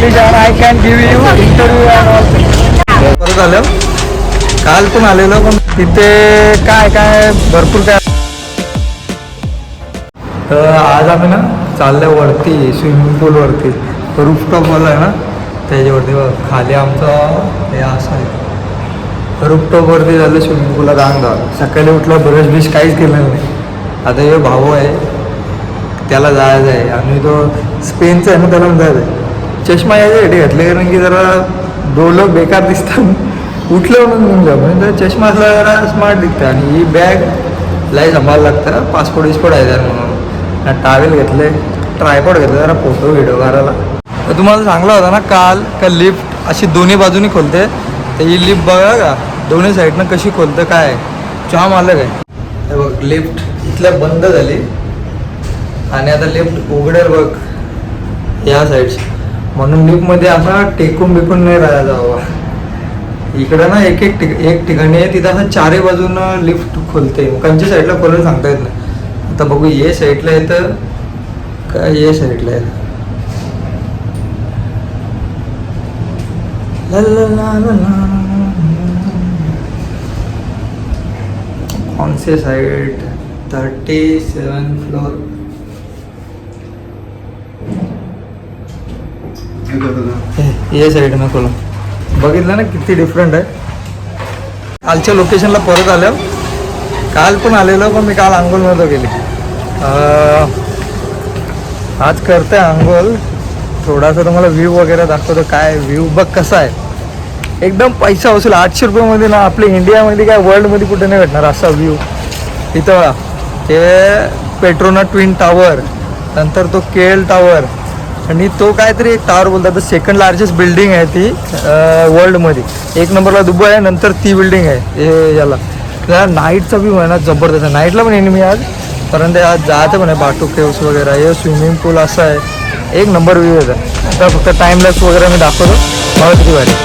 English and I can give you interview and all. परत आलो, काल पण आलेलो पण तिथे काय काय भरपूर काय. तर आज आम्ही ना चालल्या वरती स्विमिंग पूलवरती रूफटॉपवाला आहे ना त्याच्यावरती बघ खाली आमचं हे असं आहे रूफटॉपवरती झालं स्विमिंग पूलला रांग धावलं. सकाळी उठलं ब्रश बिश काहीच केलं नाही. आता हे भाऊ आहे त्याला जायचं आहे आणि तो स्पेनचा आहे ना त्याला जायचं आहे. चष्मा याच्यासाठी घातले कारण की जरा डोळं बेकार दिसतात उठलं म्हणून घेऊन जा म्हणजे चष्मा असला जरा स्मार्ट दिसतं. आणि ही बॅग लाई सांभाळायला लागतं पासपोर्ट विस्पोर्ट आहे त्यात म्हणून टावेल घेतले ट्रायपॉड घेतलं जरा फोटो व्हिडिओ करायला. तर तुम्हाला सांगला होता ना काल का लिफ्ट अशी दोन्ही बाजूनी खोलते तर ही लिफ्ट बघा का दोन्ही साईडनं कशी खोलतं काय जाम आलं काय. हे बघ लिफ्ट इथल्या बंद झाली आणि आता लिफ्ट उघडेल बघ या साईडची म्हणून लिफ्टमध्ये असा टेकून बिकून नाही राहायचा बाबा. इकडं ना एक ठिकाणी आहे तिथं असं चारही बाजूनं लिफ्ट खोलते कोणच्या साईडला खोलून सांगता येत नाही. आता बघू ये साईडला येतं काय ये साईडला येतं. कौनसे साइड 37 फ्लोर. ये साईड ना खोला बघितलं ना किती डिफरंट आहे. कालच्या लोकेशनला परत आलो. काल पण आलेलो पण मी काल आंघोळ नव्हतो गेली. आज करते आंघोळ थोडासा तुम्हाला व्ह्यू वगैरे दाखवतो. काय व्ह्यू बघ कसा आहे एकदम पैसा वसूल. 800 रुपयामध्ये ना आपल्या इंडियामध्ये काय वर्ल्डमध्ये कुठे नाही भेटणार असा व्ह्यू. इथं बघा हे पेट्रोना ट्विन टावर नंतर तो केएल टावर आणि तो काहीतरी एक टावर बोलतात तर सेकंड लार्जेस्ट बिल्डिंग आहे ती वर्ल्डमध्ये. एक नंबरला दुबई आहे नंतर ती बिल्डिंग आहे हे याला. त्या नाईटचा व्ह्यू आहे ना जबरदस्त आहे. नाईटला पण येईन मी आज परंतु आज जायचं पण आहे बाटू केव्स वगैरे हे स्विमिंग पूल असं आहे एक नंबर व्ह्यू येतं. आता फक्त टाईमलॅप्स वगैरे मी दाखवतो मला किती भारी.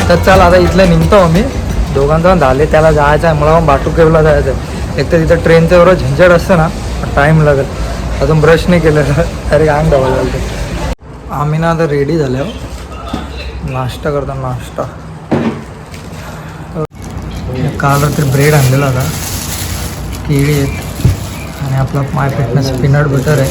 तर चल आता इथलं निघतो आम्ही दोघांचं पण झाले. त्याला जायचं आहे मला पण बाटू केवला जायचं आहे. एक तर तिथं ट्रेनचं एवढं झंझट असतं ना टाईम लागेल. अजून ब्रश नाही केलं अरे अंग धावायला लागतं. आम्ही ना आता रेडी झालो नाश्ता करतो नाश्ता. काल रात्री ब्रेड आणलेला होता केळी आहेत आणि आपला माय फिटनेस पीनट बटर आहे.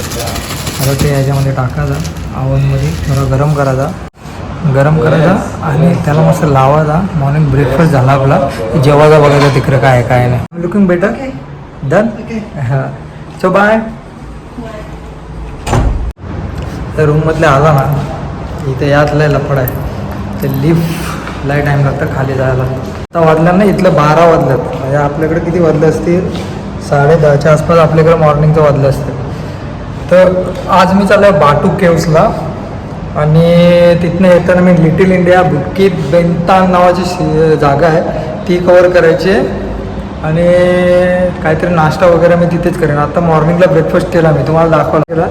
आता ते याच्यामध्ये टाकायचा आवनमध्ये थोडा गरम करायचा आणि त्याला मस्त लावायचा. मॉर्निंग ब्रेकफास्ट झाला आपला जेवायचा बघायचा तिकडे काय काय नाही. लुकिंग बेटर डन हां सो बाय. त्या रूममधले आला ना इथे यातलं लफड आहे ते लिफ्ट लय टाईम लागतं खाली जायला. आता वाजलं ना इथलं 12 वाजल्यात म्हणजे आपल्याकडे किती वाजले असतील 10:30च्या आसपास आपल्याकडे मॉर्निंगचं वाजलं असतं. तर आज मी चाललो आहे बाटू केव्सला आणि तिथनं येताना मी लिटिल इंडिया बुटकीत बेंतान नावाची जागा आहे ती कवर करायची आहे आणि काहीतरी नाश्ता वगैरे मी तिथेच करेन. आता मॉर्निंगला ब्रेकफास्ट केला मी तुम्हाला दाखवला केला.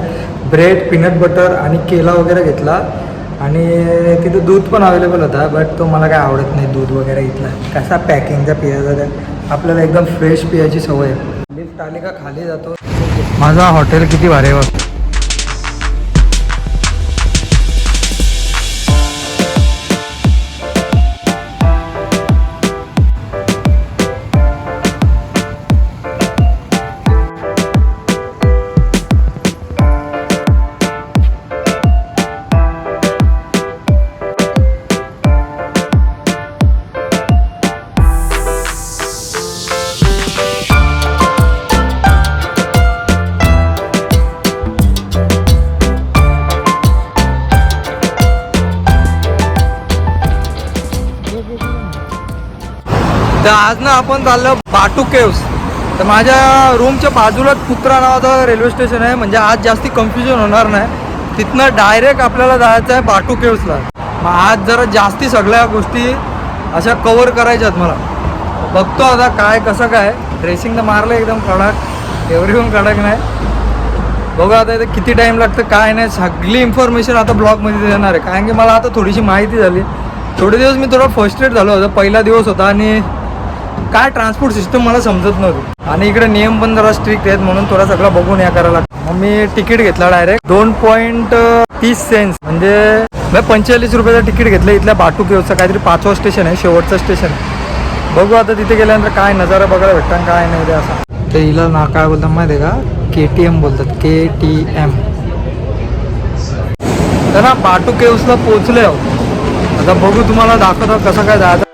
ब्रेड पीनट बटर आणि केला वगैरे घेतला आणि तिथं दूध पण अवेलेबल होता बट तो मला काय आवडत नाही दूध वगैरे घेतला. कसा पॅकिंगचा पियाचा त्या आपल्याला एकदम फ्रेश पियाची सवय आहे. लिफ्ट आली का खाली जातो. माझा हॉटेल किती भारी आहे बघ. तर आज ना आपण चाललो बाटू केव्स. तर माझ्या रूमच्या बाजूलाच पुत्रा नावाचं रेल्वे स्टेशन आहे. म्हणजे आज जास्ती कन्फ्युजन होणार नाही. तिथनं डायरेक्ट आपल्याला जायचं आहे बाटू केव्सला. मग आज जरा जास्ती सगळ्या गोष्टी अशा कवर करायच्यात मला. बघतो आता काय कसं काय. ड्रेसिंग तर मारलं एकदम कडक, एवढी पण कडक नाही. बघा आता इथे किती टाईम लागतं काय नाही. सगळी इन्फॉर्मेशन आता ब्लॉगमध्ये देणार आहे. कारण की मला आता थोडीशी माहिती झाली. थोडे दिवस मी थोडा फर्स्ट्रेट झालो होतो. पहिला दिवस होता आणि काय ट्रान्सपोर्ट सिस्टम मला समजत नव्हती. आणि इकडे नियम पण जरा स्ट्रिक्ट आहेत म्हणून थोडा सगळं बघून या करायला लागतं. मग मी तिकीट घेतला डायरेक्ट 2.30 सेंट्स म्हणजे मी 45 रुपयाचं तिकीट घेतलं इथल्या बाटू केव्सचं. काहीतरी 5वं स्टेशन आहे, शेवटचं स्टेशन. बघू आता तिथे गेल्यानंतर काय नजारा बघायला भेटतात काय नाही ते असं. तर हिला ना काय बोलतात माहिती आहे का, KTM बोलतात, KTM. तर ना बाटू केव्सला पोचले आहोत. आता बघू तुम्हाला दाखवतो कसं काय जायचं.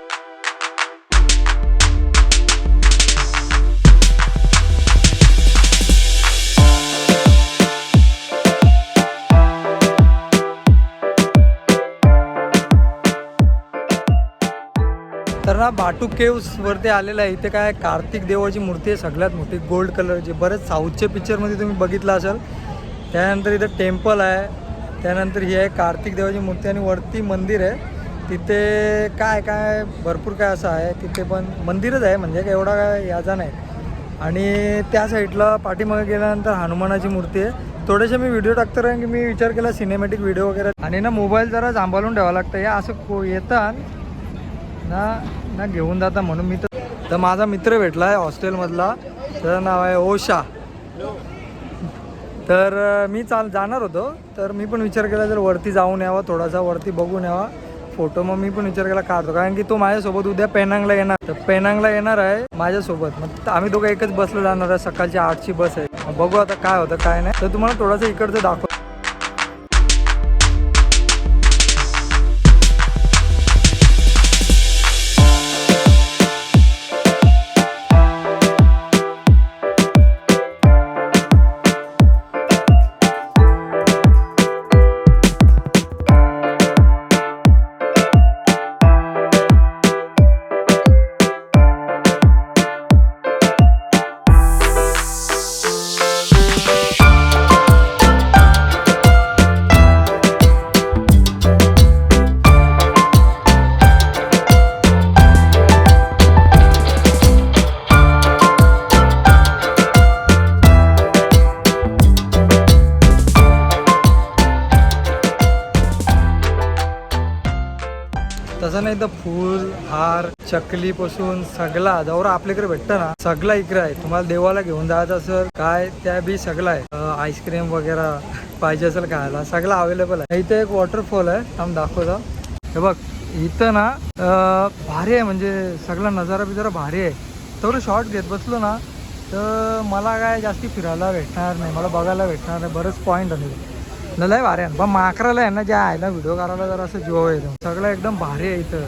तर ना बाटू केव्स वरती आलेलं आहे. इथे काय कार्तिक देवाची मूर्ती आहे सगळ्यात मोठी, गोल्ड कलरची. बरेच साऊथच्या पिक्चरमध्ये तुम्ही बघितलं असेल. त्यानंतर इथं टेम्पल आहे. त्यानंतर ही आहे कार्तिक देवाची मूर्ती आणि वरती मंदिर आहे. तिथे काय काय भरपूर काय असं आहे. तिथे पण मंदिरच आहे म्हणजे काय एवढा काय याचा नाही. आणि त्या साईडला पाठीमागे गेल्यानंतर हनुमानाची मूर्ती आहे. थोडेसे मी व्हिडिओ टाकतो कारण की मी विचार केला सिनेमॅटिक व्हिडिओ वगैरे. आणि ना मोबाईल जरा सांभाळून ठेवावं लागतं. या असं येतात ना घेऊन जाता म्हणून मी तर माझा मित्र भेटला आहे हॉस्टेलमधला. त्याचं नाव आहे ओशा. तर मी जाणार होतो. तर मी पण विचार केला जर वरती जाऊन यावा, थोडासा वरती बघून यावा फोटो. मग मी पण विचार केला काढतो कारण की तो माझ्यासोबत उद्या पेनांगला येणार. तर पेनांगला येणार आहे माझ्यासोबत. मग आम्ही दोघं एकच बसला जाणार आहे. सकाळची 8ची बस आहे. बघू आता काय होतं काय नाही. तर तुम्हाला थोडंसं इकडचं दाखव. तसं नाही तर फूल हार चकलीपासून सगळा जवळ आपल्याकडे भेटतं ना सगळा इकडे आहे. तुम्हाला देवाला घेऊन जायचं असेल काय त्या बी सगळं आहे. आईस्क्रीम वगैरे पाहिजे असेल खायला सगळं अवेलेबल आहे. इथे एक वॉटरफॉल आहे आम्ही दाखवतो. हे बघ इथं ना भारी आहे म्हणजे सगळा नजारा बिजारा भारी आहे. तेवढं शॉर्ट घेत बसलो ना तर मला काय जास्ती फिरायला भेटणार नाही, मला बघायला भेटणार नाही. बरेच पॉईंट आहे लय भारी आहे. पण माकराला आहे ना ज्या आहे ना व्हिडिओ करायला जरा असं जीव येतो. सगळं एकदम भारी आहे इथं.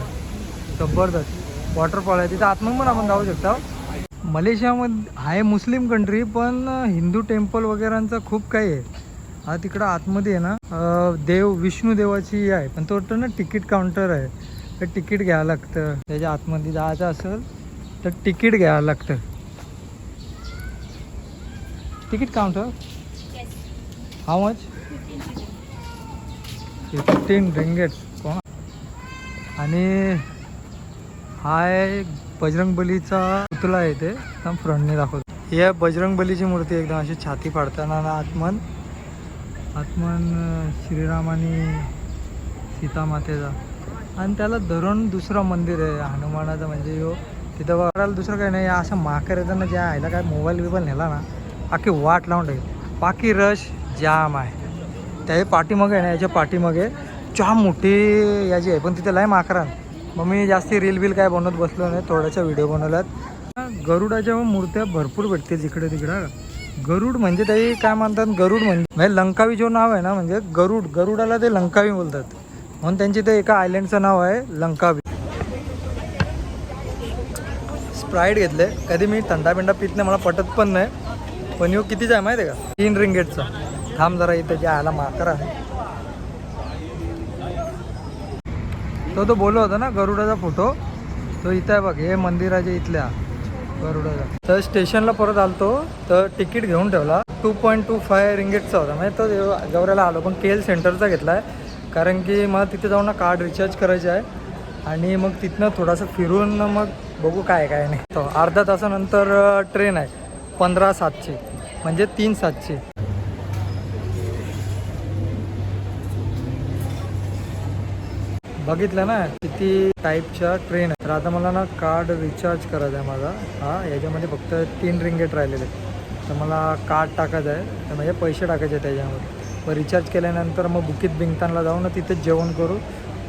जबरदस्त वॉटरफॉल आहे. तिथं आतमध्ये पण आपण जाऊ शकतो. मलेशियामध्ये आहे मुस्लिम कंट्री पण हिंदू टेम्पल वगैरेंचं खूप काही आहे. हा तिकडं आतमध्ये आहे ना देव विष्णू देवाची आहे. पण तो ना तिकीट काउंटर आहे. तर तिकीट घ्यावं लागतं. त्याच्या आतमध्ये जायचं असेल तर तिकीट घ्यावं लागतं. Ticket counter how much 15 ringgit. कोण आणि हा आहे बजरंगबलीचा पुतळा आहे. ते एकदम फ्रंटने दाखवतो. ही आहे बजरंगबलीची मूर्ती एकदम अशी छाती फाडताना ना आत्मन श्रीराम आणि सीतामातेचा. आणि त्याला धरून दुसरं मंदिर आहे हनुमानाचं. म्हणजे यो तिथं बघायला दुसरं काही नाही. असं माकर येतं ना ज्या आयला काय मोबाईल बिबाईल नेला ना बाकी वाट लावून टाकेल. बाकी रश जाम आहे. त्या पाठीमागे आहे ना याच्या पाठीमागे जाम मोठी याची आहे. पण तिथे लय माकरान. मग मी जास्ती रील बिल काय बनवत बसलो नाही. थोड्याशा व्हिडिओ बनवल्यात. गरुडाच्या मूर्त्या भरपूर भेटतील इकडे तिकडं. गरुड म्हणजे ते काय म्हणतात गरुड म्हणजे लंकावी जो नाव आहे ना म्हणजे गरुडाला ते लंकावी बोलतात. म्हणून त्यांची ते एका आयलंडचं नाव आहे लंकावी. स्प्राईट घेतले. कधी मी थंडा बिंडा पित नाही मला पटत पण नाही. पण यो कितीचा आहे माहिती आहे का 3 रिंगेटचा. थांब जरा इथं जे आला माकरा आहे तो बोललो होता ना गरुडाचा फोटो. तो इथं आहे बघ, हे मंदिराच्या इथल्या गरुडाचा. तर स्टेशनला परत आलतो तर तिकीट घेऊन ठेवला. 2.25 रिंगेटचा होता. म्हणजे तो जवळला आलो, पण KL सेंटरचा घेतला आहे कारण की मला तिथे जाऊन ना कार्ड रिचार्ज करायचे आहे आणि मग तिथनं थोडंसं फिरून मग बघू काय काय नाही. तो अर्धा तासानंतर ट्रेन आहे 15:07ची, म्हणजे 3:07ची. बघितलं ना किती टाईपच्या ट्रेन आहे. तर आता मला ना कार्ड रिचार्ज करायचं आहे माझा. याच्यामध्ये फक्त 3 रिंगेट राहिलेले आहेत. तर मला कार्ड टाकायचं आहे, तर म्हणजे पैसे टाकायचे आहे त्याच्यामध्ये. मग रिचार्ज केल्यानंतर मग बुकित बिंगतानला जाऊ ना, तिथेच जेवण करू.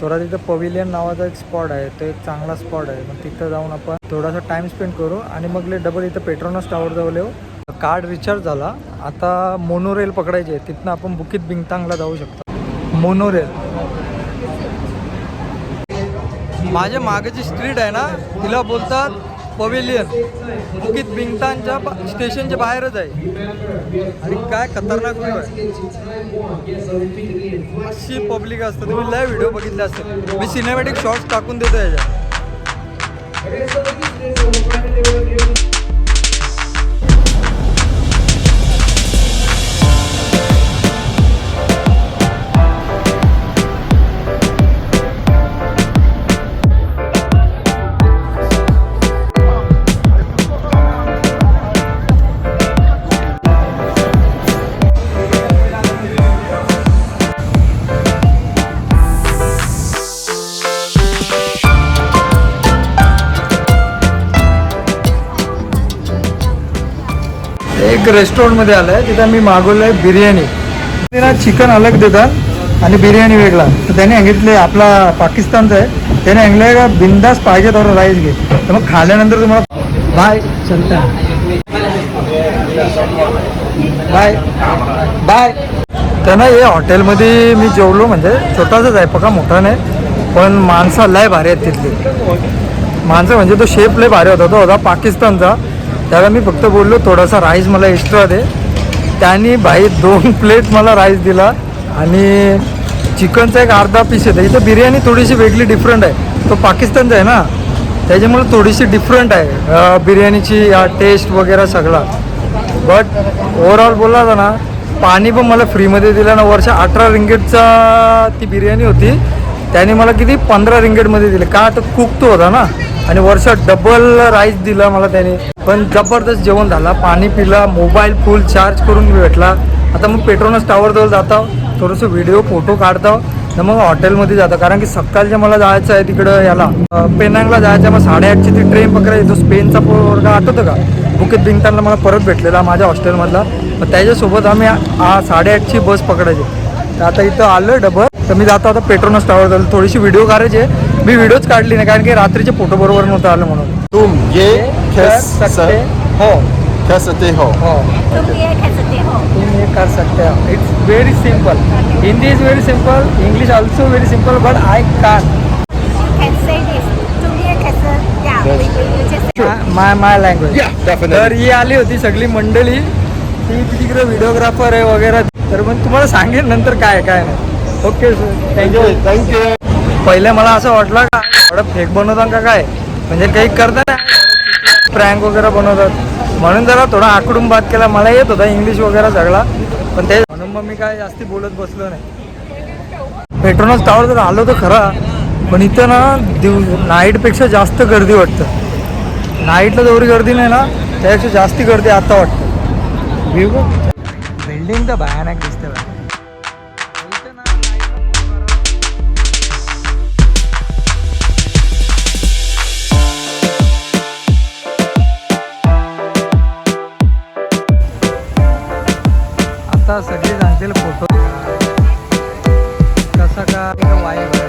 थोडा तिथं पवेलियन नावाचा एक स्पॉट आहे, तो एक चांगला स्पॉट आहे. मग तिथं जाऊन आपण थोडासा टाईम स्पेंड करू आणि मग डबल इथं पेट्रोनस टावर जवळ येऊ. कार्ड रिचार्ज झाला. आता मोनोरेल पकडायची आहे, तिथनं आपण बुकित बिंगतांगला जाऊ शकतो. मोनोरेल. माझ्या मागेची स्ट्रीट आहे ना, तिला बोलतात पवेलियन. बुकित बिंगतानच्या स्टेशनच्या बाहेरच आहे आणि काय खतरनाक व्ह्यू आहे. अशी पब्लिक असतं. तुम्ही लय व्हिडिओ बघितले असतील. मी सिनेमॅटिक शॉर्ट्स टाकून देतो याच्यात. एक रेस्टॉरंटमध्ये आलं आहे, तिथं मी मागवलं आहे बिर्याणी. तिला चिकन अलग देतात आणि बिर्याणी वेगळा. तर त्याने सांगितले आपला पाकिस्तानचा आहे, त्याने सांगितलं का बिंदास पाहिजे तर राईस घे. तर मग खाल्यानंतर तुम्हाला बाय चलता बाय बाय. तर ना हे हॉटेलमध्ये मी जेवलो, म्हणजे छोटासाच आहे पका, मोठा नाही, पण माणसं लय भारी आहेत तिथली माणसं. म्हणजे तो शेफ लय भारी होता, तो होता पाकिस्तानचा. त्याला मी फक्त बोललो थोडासा राईस मला एक्स्ट्रा दे. त्यांनी भाई 2 प्लेट मला राईस दिला आणि चिकनचा एक अर्धा पीस येतं. इथं बिर्याणी थोडीशी वेगळी डिफरंट आहे, तो पाकिस्तानचा आहे ना, त्याच्यामुळे थोडीशी डिफरंट आहे बिर्याणीची टेस्ट वगैरे सगळा. बट ओव्हरऑल बोलला होता ना, पाणी पण मला फ्रीमध्ये दिलं ना. वर्ष 18 रिंगेटचा ती बिर्याणी होती, त्याने मला किती 15 रिंगेटमध्ये दिले. का तर कुक तो होता ना, आणि वर्ष डबल राईस दिला मला त्याने. पण जबरदस्त जेवण झाला, पाणी पिला, मोबाईल फुल चार्ज करून भेटला. आता मग पेट्रोनस टावरजवळ जातो, थोडंसं व्हिडिओ फोटो काढतो, तर मग हॉटेलमध्ये जातो. कारण की सकाळच्या मला जायचं आहे तिकडं याला पेनांगला जायचं. मग 8:30ची ती ट्रेन पकडायची. तो स्पेनचा पोरगा आठवतं का, बुकित बिंगतानला मला परत भेटलेला माझ्या हॉस्टेलमधला. मग त्याच्यासोबत आम्ही 8:30ची बस पकडायची. तर आता इथं आलं डबल, तर मी जातो आता पेट्रोनस टावर जाईल. थोडीशी व्हिडिओ काढायचे, मी व्हिडिओच काढली नाही कारण की रात्रीचे फोटो बरोबर नव्हतं आलं म्हणून. तुम ये कर सकते हो. कर सकते हो. तुम ये कर सकते हो. तुम ये कर सकते हो. It's very simple. Hindi is very simple, English also very simple, but I कान. Can say this. तुम ये कर सकते हो. माय लँग्वेज. Yeah, definitely. तर ही आली होती सगळी मंडळी, ती तिकडे व्हिडिओग्राफर आहे वगैरे. तर मग तुम्हाला सांगेन नंतर काय काय नाही. Okay sir, thank you. थँक्यू. पहिले मला असं वाटलं का थोडं फेक बनवतात का काय, म्हणजे काही करतात प्रँक वगैरे बनवतात, म्हणून जरा थोडा आकडून बात केला. मला येत होता इंग्लिश वगैरे सगळा, पण ते म्हणून मग मी काय जास्ती बोलत बसलो नाही. पेट्रोनस टावर जर आलो तर खरा, पण इथं ना नाईटपेक्षा जास्त गर्दी वाटतं. नाईटला जेवढी गर्दी नाही ना, त्यापेक्षा जास्ती गर्दी आता वाटतं. व्ह्यू बिल्डिंग तर भयानक दिसतं बा. आता सगळे सांगतील फोटो कसा का वाईब आहे.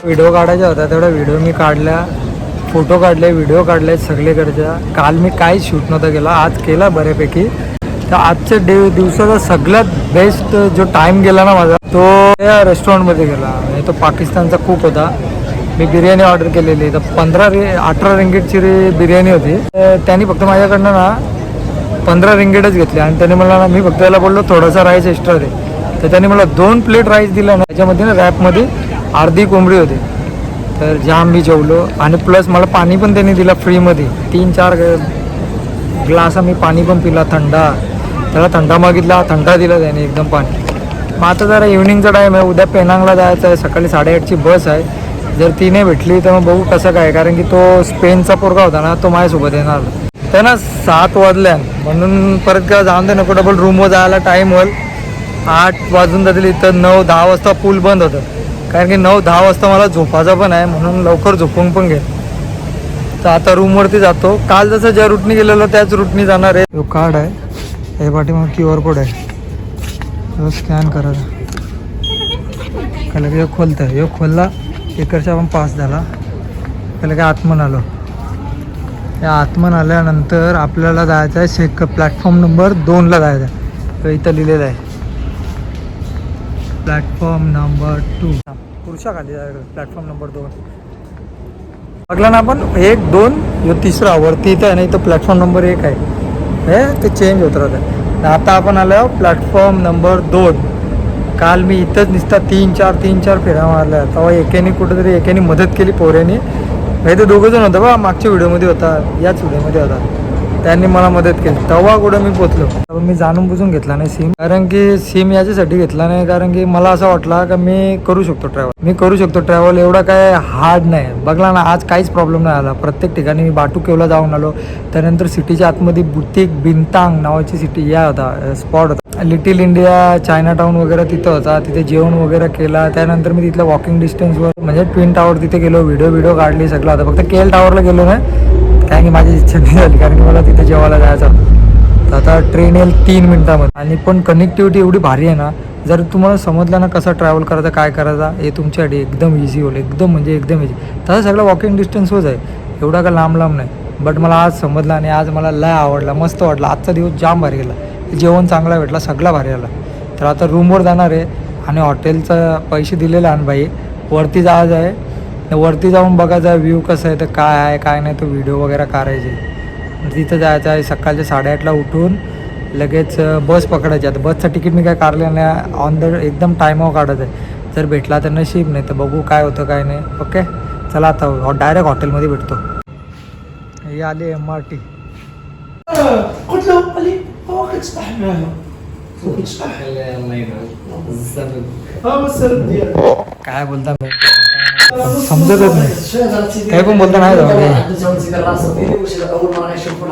व्हिडिओ काढायचा होता, तेवढा व्हिडिओ मी काढला. फोटो काढले, व्हिडिओ काढले सगळीकडच्या. काल मी काहीच शूट नव्हता केला, आज केला बऱ्यापैकी. तर आजच्या दिवसाचा सगळ्यात बेस्ट जो टाईम गेला ना माझा, तो या रेस्टॉरंटमध्ये गेला. आणि तो पाकिस्तानचा कुक होता. मी बिर्याणी ऑर्डर केलेली, तर 18 रिंगीटची बिर्याणी होती. त्यांनी फक्त माझ्याकडनं ना 15 रिंगीटच घेतले. आणि त्याने मला ना, मी फक्त त्याला बोललो थोडासा राईस एक्स्ट्रा दे, तर त्याने मला 2 प्लेट राईस दिला ना. त्याच्यामध्ये ना रॅपमध्ये अर्धी कोंबडी होती. तर जाम मी जेवलो. आणि प्लस मला पाणी पण त्यांनी दिलं फ्रीमध्ये. 3-4 ग्लास मी पाणी पण पिला थंडा. त्याला थंडा मागितला, थंडा दिला त्याने एकदम पाणी. मग आता जरा इव्हनिंगचा टाईम आहे, उद्या पेनांगला जायचं आहे. सकाळी 8:30ची बस आहे. जर ती नाही भेटली तर मग बघू कसं काय, कारण की तो स्पेनचा पोरगा होता ना, तो माझ्यासोबत येणार. तर ना 7 वाजल्या म्हणून परत काय जाऊन दे नको, डबल रूमवर जायला टाईम होईल. 8 वाजून जातील. इथं 9-10 वाजता पूल बंद होतं, कारण की 9-10 वाजता मला झोपायचं पण आहे, म्हणून लवकर झोपून पण घे. तर आता रूमवरती जातो. काल जसं ज्या रूटनी गेलेलो त्याच रूटनी जाणार आहे. तो कार्ड आहे, हे पाठीमागे QR कोड आहे, तो स्कॅन करायचा. लगे खोलतं, हे खोलला इकडच्या आपण पास झाला. लगे आतमन आलो. या आतमन आल्यानंतर आपल्याला जायचं आहे प्लॅटफॉर्म नंबर 2ला जायचं आहे. तर इथं लिहिलेलं आहे प्लॅटफॉर्म नंबर 2. पुरुषा खाली जायचं प्लॅटफॉर्म नंबर 2. बघला ना आपण 1, 2, यो तिसरा वरती इथं आहे ना, इथं प्लॅटफॉर्म नंबर 1 आहे. हे ते चेंज होत राहतं. आता आपण आलो प्लॅटफॉर्म नंबर 2. काल मी इथंच नुसता 3-4 फेऱ्या मारल्या. तेव्हा एकेने कुठेतरी एकेने मदत केली पोऱ्याने. हे तर दोघंजण होतं बा, मागच्या व्हिडिओमध्ये होता, याच व्हिडिओमध्ये होता, त्यांनी मला मदत केली. तेव्हा कुठं मी पोचलो. मी जाणून बुजून घेतला नाही सिम, कारण की सिम याच्यासाठी घेतला नाही, कारण की मला असं वाटला का मी करू शकतो ट्रॅव्हल. एवढा काय हार्ड नाही. बघला ना आज काहीच प्रॉब्लेम नाही आला. प्रत्येक ठिकाणी मी बाटुकेवला जाऊन आलो. त्यानंतर सिटीच्या आतमध्ये बुतिक बिनतांग नावाची सिटी या होता स्पॉट होता. लिटिल इंडिया चायना टाऊन वगैरे तिथं होता. तिथे जेवण वगैरे केला. त्यानंतर मी तिथलं वॉकिंग डिस्टन्सवर म्हणजे ट्विन टावर तिथे गेलो, व्हिडिओ काढली सगळं होता. फक्त KL टावरला गेलो नाही, कारण की माझी इच्छा नाही झाली, कारण की मला तिथे जेवायला जायचं होतं. तर आता ट्रेन येईल 3 मिनिटामध्ये. आणि पण कनेक्टिव्हिटी एवढी भारी आहे ना, जर तुम्हाला समजलं ना कसं ट्रॅव्हल करायचं, काय करायचं, हे तुमच्यासाठी एकदम इझी होईल. एकदम एकदम इझी. तसं सगळं वॉकिंग डिस्टन्सवरच आहे, एवढा का लांब नाही. बट मला आज समजलं आणि आज मला लय आवडला, मस्त वाटला. आजचा दिवस जाम भारी गेला. जेवण चांगला भेटला, सगळा भारी आला. तर आता रूमवर जाणार आहे आणि हॉटेलचा पैसे दिलेला आणि बाई वरती जायचं आहे. वरती जाऊन बघायचा व्ह्यू कसं आहे, तर काय आहे काय नाही, तो व्हिडिओ वगैरे करायचे. तिथं जायचं आहे. सकाळच्या 8:30ला उठून लगेच बस पकडायची. आता बसचं तिकीट मी काय काढलं नाही, ऑन द एकदम टायमावर काढत आहे. जर भेटला तर नशीब, नाही तर बघू काय होतं काय नाही. ओके चला आता डायरेक्ट हॉटेलमध्ये भेटतो. ही आली MRT. قلت له قال لي هو كتستحملها كتستحمل بس ديالك काय बोलता समजतच नाही, काही पण बोलता नाही. راسك اول مره نشوف